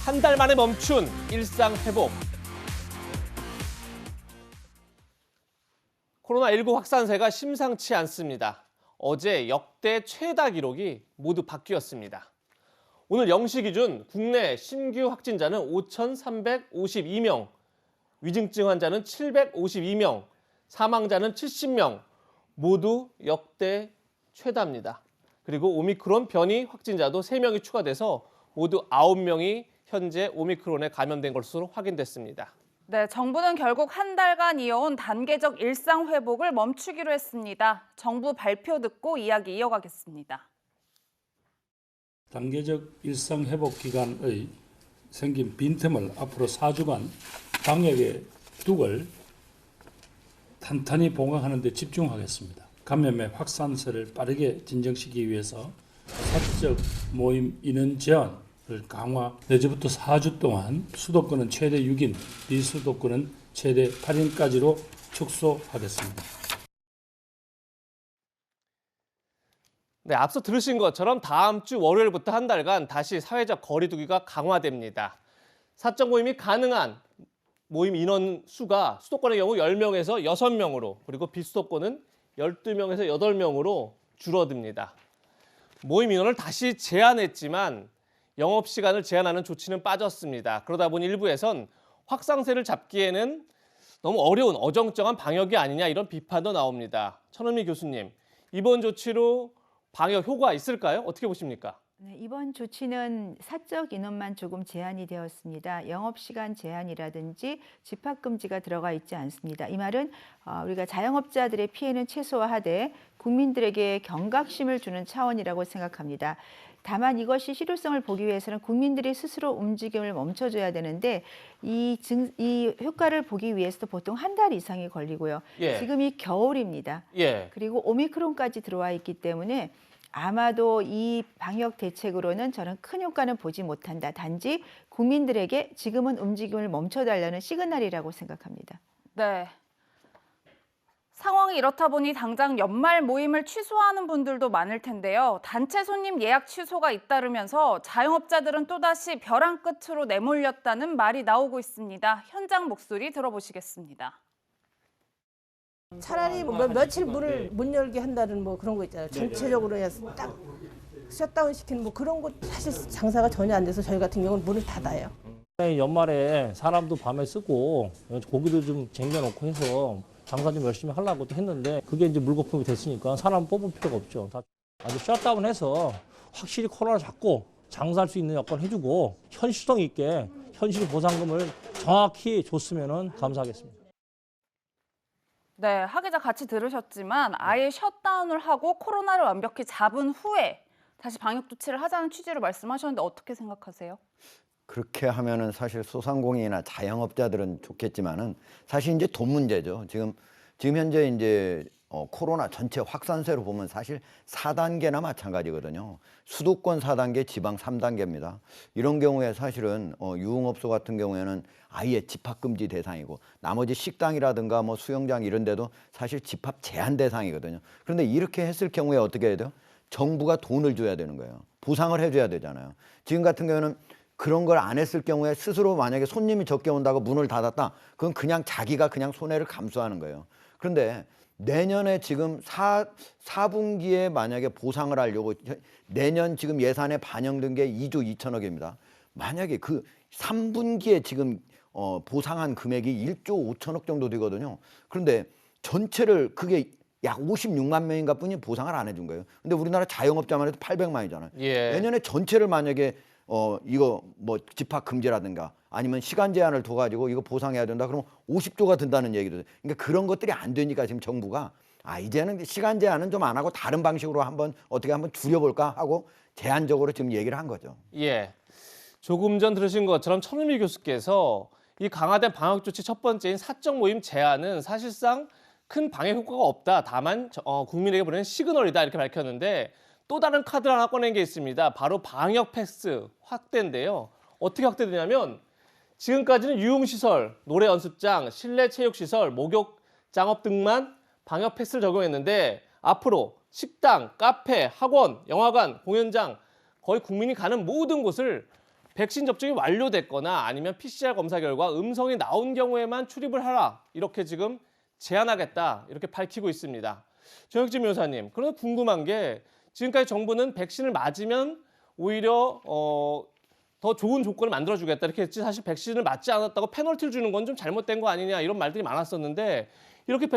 한 달 만에 멈춘 일상 회복. 코로나19 확산세가 심상치 않습니다. 어제 역대 최다 기록이 모두 바뀌었습니다. 오늘 0시 기준 국내 신규 확진자는 5,352명, 위중증 환자는 752명, 사망자는 70명, 모두 역대 최다입니다. 그리고 오미크론 변이 확진자도 3명이 추가돼서 모두 9명이 현재 오미크론에 감염된 것으로 확인됐습니다. 네, 정부는 결국 한 달간 이어온 단계적 일상 회복을 멈추기로 했습니다. 정부 발표 듣고 이야기 이어가겠습니다. 단계적 일상 회복 기간의 생긴 빈틈을 앞으로 4주간 방역의 둑을 탄탄히 봉합하는 데 집중하겠습니다. 감염의 확산세를 빠르게 진정시키기 위해서 사적 모임 인원 제한을 강화, 내일부터 4주 동안 수도권은 최대 6인, 비수도권은 최대 8인까지로 축소하겠습니다. 네, 앞서 들으신 것처럼 다음 주 월요일부터 한 달간 다시 사회적 거리 두기가 강화됩니다. 사적 모임이 가능한 모임 인원 수가 수도권의 경우 10명에서 6명으로, 그리고 비수도권은 12명에서 8명으로 줄어듭니다. 모임 인원을 다시 제한했지만 영업시간을 제한하는 조치는 빠졌습니다. 그러다 보니 일부에선 확산세를 잡기에는 너무 어려운 어정쩡한 방역이 아니냐 이런 비판도 나옵니다. 천은미 교수님, 이번 조치로 방역 효과 있을까요? 어떻게 보십니까? 네, 이번 조치는 사적 인원만 조금 제한이 되었습니다. 영업시간 제한이라든지 집합금지가 들어가 있지 않습니다. 이 말은 우리가 자영업자들의 피해는 최소화하되 국민들에게 경각심을 주는 차원이라고 생각합니다. 다만 이것이 실효성을 보기 위해서는 국민들이 스스로 움직임을 멈춰줘야 되는데 이 효과를 보기 위해서도 보통 한 달 이상이 걸리고요. 예. 지금이 겨울입니다. 예. 그리고 오미크론까지 들어와 있기 때문에 아마도 이 방역 대책으로는 저는 큰 효과는 보지 못한다. 단지 국민들에게 지금은 움직임을 멈춰달라는 시그널이라고 생각합니다. 네. 상황이 이렇다 보니 당장 연말 모임을 취소하는 분들도 많을 텐데요. 단체 손님 예약 취소가 잇따르면서 자영업자들은 또다시 벼랑 끝으로 내몰렸다는 말이 나오고 있습니다. 현장 목소리 들어보시겠습니다. 차라리 뭐 며칠 문을 못 열게 한다는 뭐 그런 거 있잖아요. 전체적으로 해서 딱 셧다운 시키는 뭐 그런 거 사실 장사가 전혀 안 돼서 저희 같은 경우는 문을 닫아요. 연말에 사람도 밤에 쓰고 고기도 좀 쟁여놓고 해서 장사 좀 열심히 하려고 또 했는데 그게 이제 물거품이 됐으니까 사람 뽑을 필요가 없죠. 다 아주 셧다운해서 확실히 코로나 잡고 장사할 수 있는 여건 해주고 현실성 있게 현실 보상금을 정확히 줬으면 감사하겠습니다. 네, 하 기자 같이 들으셨지만 아예 셧다운을 하고 코로나를 완벽히 잡은 후에 다시 방역 조치를 하자는 취지로 말씀하셨는데 어떻게 생각하세요? 그렇게 하면은 사실 소상공인이나 자영업자들은 좋겠지만은 사실 이제 돈 문제죠. 지금 현재 이제 코로나 전체 확산세로 보면 사실 4단계나 마찬가지거든요. 수도권 4단계, 지방 3단계입니다. 이런 경우에 사실은 유흥업소 같은 경우에는 아예 집합금지 대상이고 나머지 식당이라든가 뭐 수영장 이런 데도 사실 집합 제한 대상이거든요. 그런데 이렇게 했을 경우에 어떻게 해야 돼요? 정부가 돈을 줘야 되는 거예요. 보상을 해줘야 되잖아요. 지금 같은 경우에는 그런 걸 안 했을 경우에 스스로 만약에 손님이 적게 온다고 문을 닫았다. 그건 그냥 자기가 그냥 손해를 감수하는 거예요. 그런데 내년에 지금 4분기에 만약에 보상을 하려고 내년 지금 예산에 반영된 게 2조 2천억입니다. 만약에 그 3분기에 지금 보상한 금액이 1조 5천억 정도 되거든요. 그런데 전체를 그게 약 56만 명인가 뿐이 보상을 안 해준 거예요. 근데 우리나라 자영업자만 해도 800만이잖아요. 예. 내년에 전체를 만약에 이거 뭐 집합 금지라든가 아니면 시간 제한을 둬가지고 이거 보상해야 된다. 그러면 50조가 든다는 얘기도. 그러니까 그런 것들이 안 되니까 지금 정부가 이제는 시간 제한은 좀 안 하고 다른 방식으로 어떻게 한번 줄여볼까 하고 제한적으로 지금 얘기를 한 거죠. 예. 조금 전 들으신 것처럼 천은미 교수께서 이 강화된 방역 조치 첫 번째인 사적 모임 제한은 사실상 큰 방역 효과가 없다. 다만 국민에게 보내는 시그널이다 이렇게 밝혔는데 또 다른 카드를 하나 꺼낸 게 있습니다. 바로 방역 패스 확대인데요. 어떻게 확대되냐면 지금까지는 유흥시설, 노래 연습장, 실내 체육시설, 목욕장업 등만 방역 패스를 적용했는데 앞으로 식당, 카페, 학원, 영화관, 공연장 거의 국민이 가는 모든 곳을 백신 접종이 완료됐거나 아니면 PCR 검사 결과 음성이 나온 경우에만 출입을 하라. 이렇게 지금 제한하겠다. 이렇게 밝히고 있습니다. 정혁진 변호사님, 그런데 궁금한 게 지금까지 정부는 백신을 맞으면 오히려 더 좋은 조건을 만들어주겠다 이렇게 했지 사실 백신을 맞지 않았다고 페널티를 주는 건 좀 잘못된 거 아니냐 이런 말들이 많았었는데 이렇게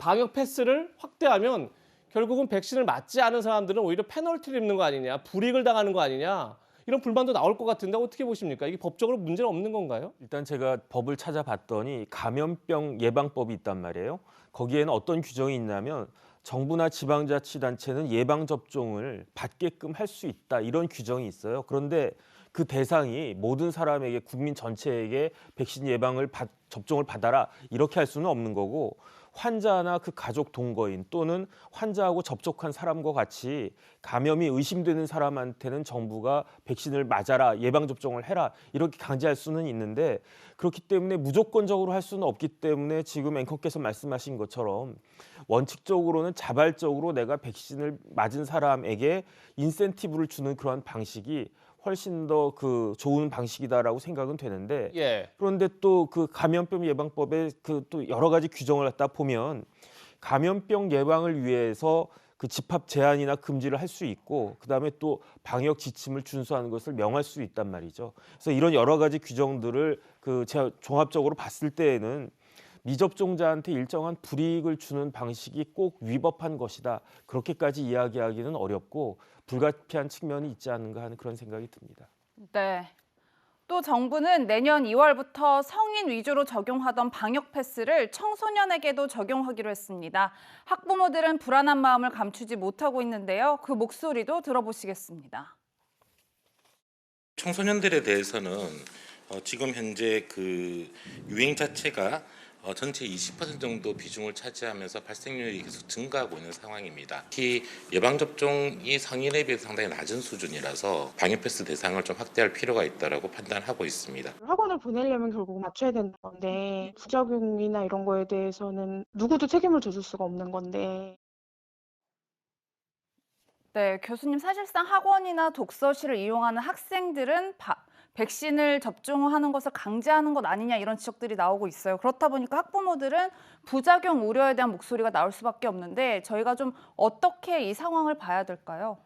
방역 패스를 확대하면 결국은 백신을 맞지 않은 사람들은 오히려 페널티를 입는 거 아니냐, 불이익을 당하는 거 아니냐 이런 불만도 나올 것 같은데 어떻게 보십니까? 이게 법적으로 문제는 없는 건가요? 일단 제가 법을 찾아봤더니 감염병 예방법이 있단 말이에요. 거기에는 어떤 규정이 있냐면 정부나 지방자치단체는 예방접종을 받게끔 할 수 있다 이런 규정이 있어요. 그런데 그 대상이 모든 사람에게 국민 전체에게 백신 접종을 받아라 이렇게 할 수는 없는 거고 환자나 그 가족 동거인 또는 환자하고 접촉한 사람과 같이 감염이 의심되는 사람한테는 정부가 백신을 맞아라, 예방접종을 해라 이렇게 강제할 수는 있는데 그렇기 때문에 무조건적으로 할 수는 없기 때문에 지금 앵커께서 말씀하신 것처럼 원칙적으로는 자발적으로 내가 백신을 맞은 사람에게 인센티브를 주는 그러한 방식이 훨씬 더 그 좋은 방식이다라고 생각은 되는데 예. 그런데 또 그 감염병 예방법에 그 또 여러 가지 규정을 갖다 보면 감염병 예방을 위해서 그 집합 제한이나 금지를 할 수 있고 그다음에 또 방역 지침을 준수하는 것을 명할 수 있단 말이죠. 그래서 이런 여러 가지 규정들을 그 제가 종합적으로 봤을 때에는 미접종자한테 일정한 불이익을 주는 방식이 꼭 위법한 것이다. 그렇게까지 이야기하기는 어렵고 불가피한 측면이 있지 않은가 하는 그런 생각이 듭니다. 네. 또 정부는 내년 2월부터 성인 위주로 적용하던 방역 패스를 청소년에게도 적용하기로 했습니다. 학부모들은 불안한 마음을 감추지 못하고 있는데요. 그 목소리도 들어보시겠습니다. 청소년들에 대해서는 지금 현재 그 유행 자체가 전체 20% 정도 비중을 차지하면서 발생률이 계속 증가하고 있는 상황입니다. 특히 예방접종이 성인에 비해서 상당히 낮은 수준이라서 방역 패스 대상을 좀 확대할 필요가 있다고 판단하고 있습니다. 학원을 보내려면 결국 맞춰야 되는 건데 부작용이나 이런 거에 대해서는 누구도 책임을 져줄 수가 없는 건데. 네, 교수님 사실상 학원이나 독서실을 이용하는 학생들은 백신을 접종하는 것을 강제하는 것 아니냐 이런 지적들이 나오고 있어요. 그렇다 보니까 학부모들은 부작용 우려에 대한 목소리가 나올 수밖에 없는데 저희가 좀 어떻게 이 상황을 봐야 될까요?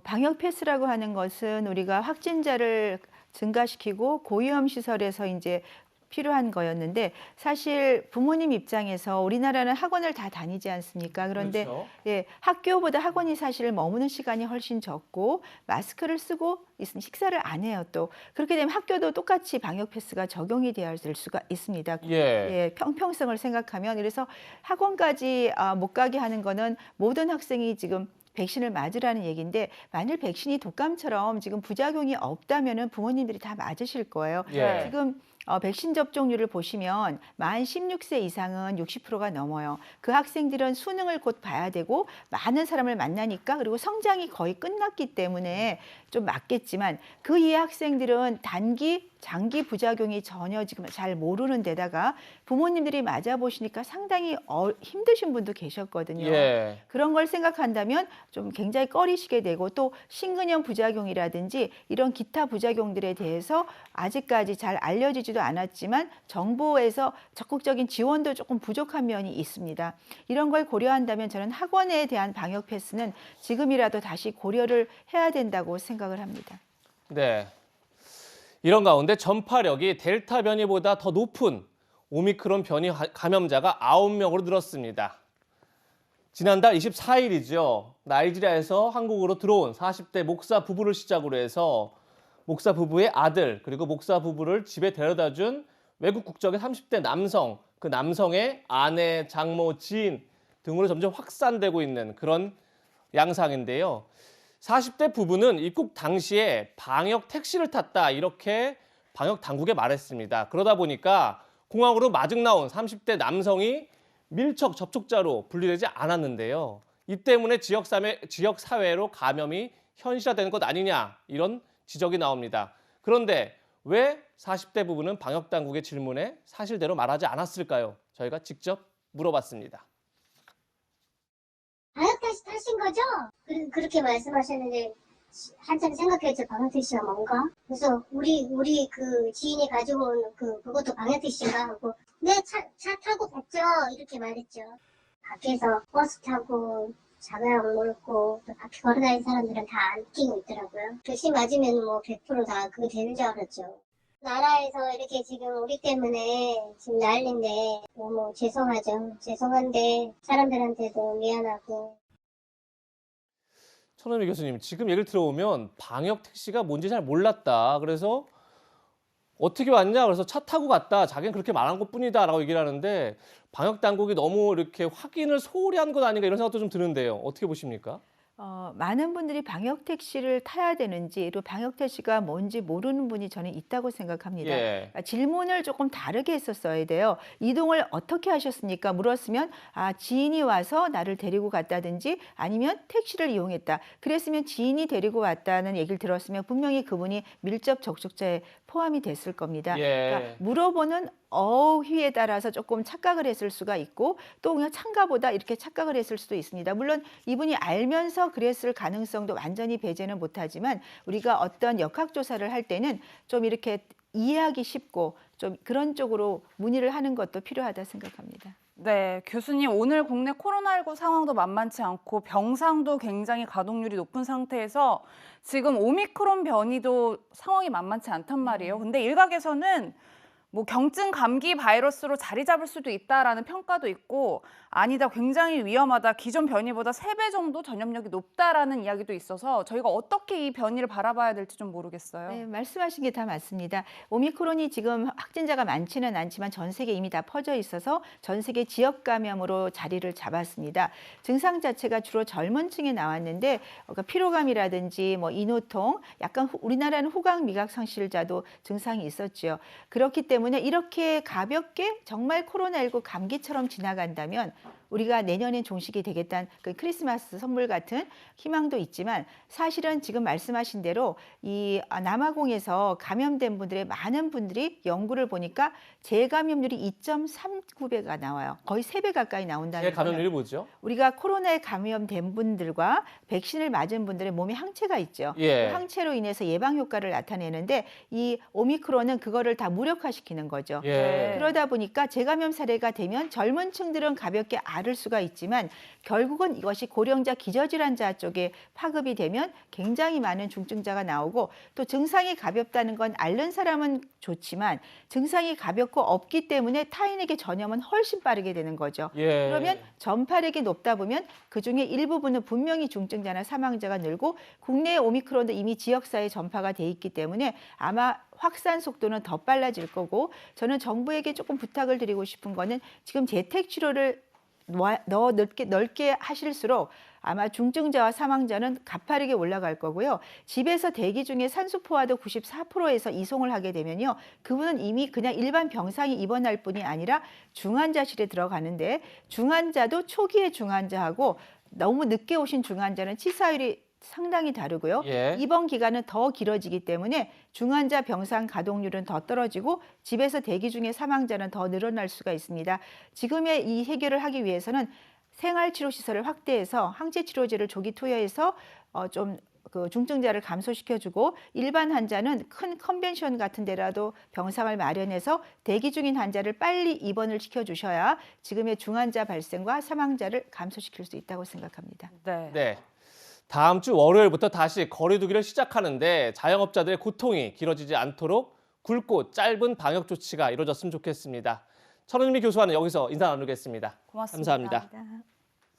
방역 패스라고 하는 것은 우리가 확진자를 증가시키고 고위험 시설에서 이제 필요한 거였는데 사실 부모님 입장에서 우리나라는 학원을 다 다니지 않습니까? 그런데 그렇죠. 예, 학교보다 학원이 사실 머무는 시간이 훨씬 적고 마스크를 쓰고 있으면 식사를 안 해요. 또 그렇게 되면 학교도 똑같이 방역 패스가 적용이 되어야 될 수가 있습니다. 예. 평평성을 생각하면 그래서 학원까지 못 가게 하는 거는 모든 학생이 지금 백신을 맞으라는 얘기인데 만일 백신이 독감처럼 지금 부작용이 없다면은 부모님들이 다 맞으실 거예요. 예. 지금 백신 접종률을 보시면 만 16세 이상은 60%가 넘어요. 그 학생들은 수능을 곧 봐야 되고 많은 사람을 만나니까 그리고 성장이 거의 끝났기 때문에 좀 맞겠지만 그 이해 학생들은 단기, 장기 부작용이 전혀 지금 잘 모르는 데다가 부모님들이 맞아보시니까 상당히 힘드신 분도 계셨거든요. 예. 그런 걸 생각한다면 좀 굉장히 꺼리시게 되고 또 심근형 부작용이라든지 이런 기타 부작용들에 대해서 아직까지 잘 알려지지도 않았지만 정부에서 적극적인 지원도 조금 부족한 면이 있습니다. 이런 걸 고려한다면 저는 학원에 대한 방역 패스는 지금이라도 다시 고려를 해야 된다고 생각을 합니다. 네. 이런 가운데 전파력이 델타 변이보다 더 높은 오미크론 변이 감염자가 9명으로 늘었습니다. 지난달 24일이죠. 나이지리아에서 한국으로 들어온 40대 목사 부부를 시작으로 해서 목사 부부의 아들 그리고 목사 부부를 집에 데려다준 외국 국적의 30대 남성, 그 남성의 아내, 장모, 지인 등으로 점점 확산되고 있는 그런 양상인데요. 40대 부부는 입국 당시에 방역 택시를 탔다 이렇게 방역 당국에 말했습니다. 그러다 보니까 공항으로 마중 나온 30대 남성이 밀접 접촉자로 분리되지 않았는데요. 이 때문에 지역 사회로 감염이 현실화되는 것 아니냐 이런 지적이 나옵니다. 그런데 왜 40대 부부는 방역 당국의 질문에 사실대로 말하지 않았을까요? 저희가 직접 물어봤습니다. 방역 택시 타신 거죠? 그렇게 말씀하셨는데 한참 생각했죠. 방역택시가 뭔가. 그래서 우리 그 지인이 가지고 온 그것도 방역택시인가 하고, 네, 차 타고 갔죠. 이렇게 말했죠. 밖에서 버스 타고 자가용 몰고 또 밖에 걸어다니는 사람들은 다 안 끼고 있더라고요. 백신 맞으면 뭐 100% 다 그게 되는 줄 알았죠. 나라에서 이렇게 지금 우리 때문에 지금 난리인데 너무 죄송하죠. 죄송한데 사람들한테도 미안하고. 천은미 교수님, 지금 얘기를 들어보면 방역 택시가 뭔지 잘 몰랐다. 그래서 어떻게 왔냐? 그래서 차 타고 갔다. 자기는 그렇게 말한 것뿐이다라고 얘기를 하는데 방역 당국이 너무 이렇게 확인을 소홀히 한 것 아닌가 이런 생각도 좀 드는데요. 어떻게 보십니까? 많은 분들이 방역 택시를 타야 되는지, 그리고 방역 택시가 뭔지 모르는 분이 저는 있다고 생각합니다. 예. 그러니까 질문을 조금 다르게 했었어야 돼요. 이동을 어떻게 하셨습니까? 물었으면 지인이 와서 나를 데리고 갔다든지 아니면 택시를 이용했다. 그랬으면 지인이 데리고 왔다는 얘기를 들었으면 분명히 그분이 밀접 접촉자에 포함이 됐을 겁니다. 예. 그러니까 물어보는 어휘에 따라서 조금 착각을 했을 수가 있고 또 그냥 참가보다 이렇게 착각을 했을 수도 있습니다. 물론 이분이 알면서 그랬을 가능성도 완전히 배제는 못하지만 우리가 어떤 역학조사를 할 때는 좀 이렇게 이해하기 쉽고 좀 그런 쪽으로 문의를 하는 것도 필요하다 생각합니다. 네, 교수님 오늘 국내 코로나19 상황도 만만치 않고 병상도 굉장히 가동률이 높은 상태에서 지금 오미크론 변이도 상황이 만만치 않단 말이에요. 근데 일각에서는 뭐 경증 감기 바이러스로 자리 잡을 수도 있다라는 평가도 있고 아니다, 굉장히 위험하다, 기존 변이보다 3배 정도 전염력이 높다라는 이야기도 있어서 저희가 어떻게 이 변이를 바라봐야 될지 좀 모르겠어요. 네, 말씀하신 게 다 맞습니다. 오미크론이 지금 확진자가 많지는 않지만 전 세계 이미 다 퍼져 있어서 전 세계 지역 감염으로 자리를 잡았습니다. 증상 자체가 주로 젊은 층에 나왔는데 피로감이라든지 뭐 인후통, 약간 우리나라는 후각 미각 상실자도 증상이 있었죠. 그렇기 때문에 이렇게 가볍게 정말 코로나19 감기처럼 지나간다면 우리가 내년엔 종식이 되겠다는 그 크리스마스 선물 같은 희망도 있지만 사실은 지금 말씀하신 대로 이 남아공에서 감염된 분들의 많은 분들이 연구를 보니까 재감염률이 2.39배가 나와요. 거의 3배 가까이 나온다는 거예요. 재감염률이 뭐죠? 우리가 코로나에 감염된 분들과 백신을 맞은 분들의 몸에 항체가 있죠. 예. 그 항체로 인해서 예방 효과를 나타내는데 이 오미크론은 그거를 다 무력화시키는 거죠. 예. 그러다 보니까 재감염 사례가 되면 젊은 층들은 가볍게 앓을 수가 있지만 결국은 이것이 고령자 기저질환자 쪽에 파급이 되면 굉장히 많은 중증자가 나오고 또 증상이 가볍다는 건 앓는 사람은 좋지만 증상이 가볍고 없기 때문에 타인에게 전염은 훨씬 빠르게 되는 거죠. 예. 그러면 전파력이 높다 보면 그중에 일부분은 분명히 중증자나 사망자가 늘고 국내의 오미크론도 이미 지역사회에 전파가 돼 있기 때문에 아마 확산 속도는 더 빨라질 거고 저는 정부에게 조금 부탁을 드리고 싶은 거는 지금 재택치료를 넓게 하실수록 아마 중증자와 사망자는 가파르게 올라갈 거고요. 집에서 대기 중에 산소 포화도 94%에서 이송을 하게 되면요. 그분은 이미 그냥 일반 병상에 입원할 뿐이 아니라 중환자실에 들어가는데 중환자도 초기의 중환자하고 너무 늦게 오신 중환자는 치사율이 상당히 다르고요. 예. 입원 기간은 더 길어지기 때문에 중환자 병상 가동률은 더 떨어지고 집에서 대기 중에 사망자는 더 늘어날 수가 있습니다. 지금의 이 해결을 하기 위해서는 생활치료시설을 확대해서 항체치료제를 조기 투여해서 좀 그 중증자를 감소시켜주고 일반 환자는 큰 컨벤션 같은 데라도 병상을 마련해서 대기 중인 환자를 빨리 입원을 시켜주셔야 지금의 중환자 발생과 사망자를 감소시킬 수 있다고 생각합니다. 네. 네. 다음 주 월요일부터 다시 거리 두기를 시작하는데 자영업자들의 고통이 길어지지 않도록 굵고 짧은 방역 조치가 이루어졌으면 좋겠습니다. 천은미 교수와는 여기서 인사 나누겠습니다. 고맙습니다. 감사합니다. 감사합니다.